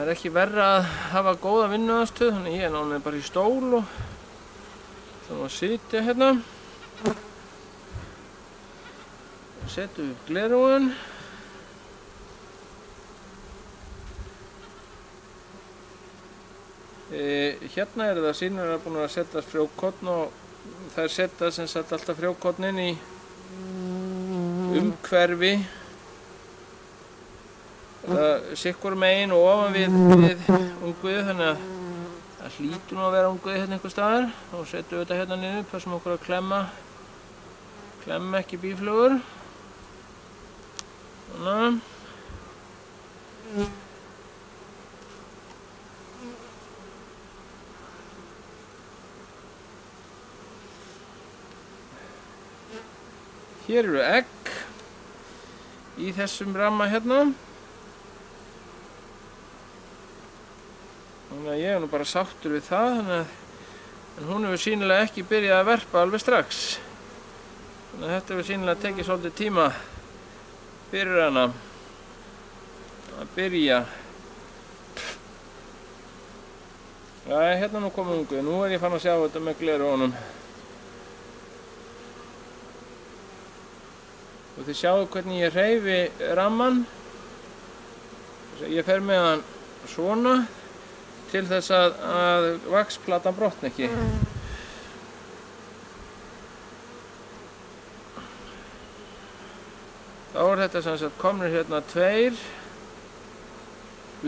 Það ekki verra að hafa góða vinnuaðstöðu, þannig ég náði bara í stól og þannig að sitja hérna. Setjum upp gleraugun. Hérna það sýnilega búin að setja frjókorn og þær setja sem sagt alltaf frjókornin í umhverfi sikkur megin og ofan við ungviðið, þannig að það hlýtur nú að vera ungviðið hérna einhver staðar. Þá setjum við þetta hérna niður, passum okkur að klemma ekki býflugur. Svona. Hér eru egg í þessum ramma hérna. Þannig að ég er nú bara sáttur við það, en hún hefur sýnilega ekki byrjað að verpa alveg strax. Þannig að þetta hefur sýnilega tekið svolítið tíma fyrir hana að byrja. Já, hérna nú komum ungvið. Nú er ég fann að sjá þetta með gleraugunum. Og þið sjáu hvernig ég hreyfi rammann. Ég fer með hann svona til þess að vaxplatan brotni ekki. Þá er þetta sem sagt komnir hérna 2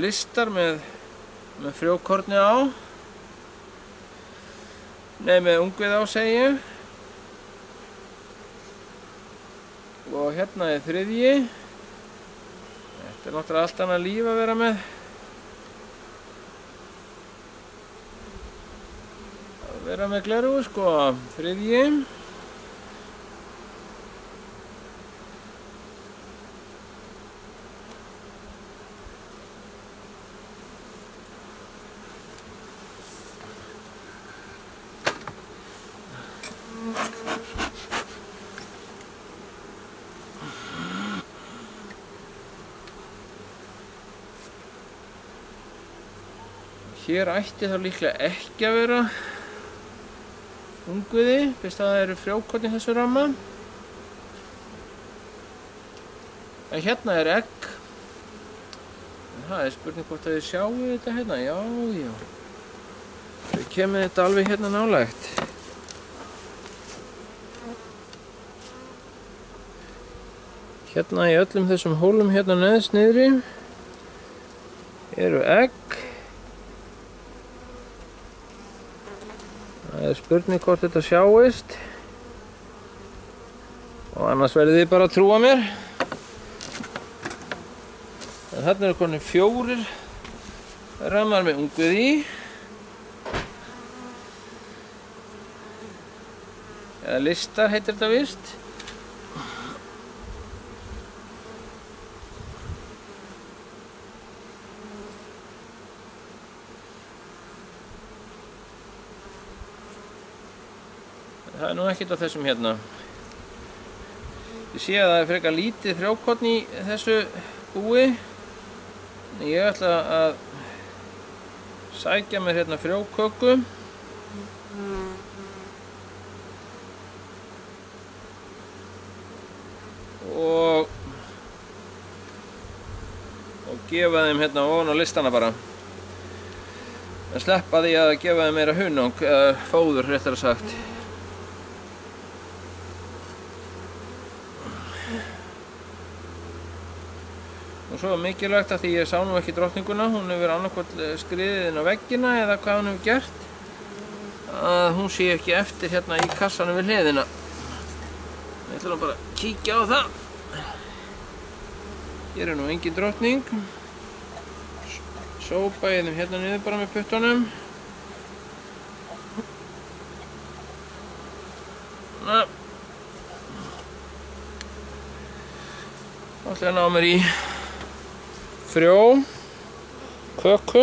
listar með frjókorni á. Nei, með ungvið á segi ég. Og hérna er 3. Þetta er náttúrulega allt annað líf að vera með. Gleraugu sko, 3. Hér ætti þá líklega ekki að vera ungviði, fyrst að það eru frjókorn í þessu ramma. En hérna er egg. Það er spurning hvort að þið sjáu þetta hérna. Já. Þau kemur þetta alveg hérna nálægt. Hérna í öllum þessum hólum hérna neðst niðri eru egg. Það er spurning hvort þetta sjáist. Og annars verðið þið bara að trúa mér. En þarna eru konir 4 rammar með ungvið í. Eða listar heitir þetta víst. Það er nú ekkert á þessum hérna. Ég sé að það er frekar lítið frjókorn í þessu búi. Ég ætla að sækja mér hérna frjóköku. Og gefa þeim hérna ofan á listana bara. En sleppa því að gefa þeim meira hunang, eða fóður réttara sagt. Og svo er mikilvægt að því ég sá nú ekki drottninguna, hún hefur annarkvort skriðið inn á veggina eða hvað hún hefur gert, að hún sé ekki eftir hérna í kassanum við hliðina. Ég ætla nú bara að kíkja á það. Hér er nú engin drottning. Sópa ég þeim hérna niður bara með puttunum. Svona. Þá ætla ég að ná mér í frjó, köku.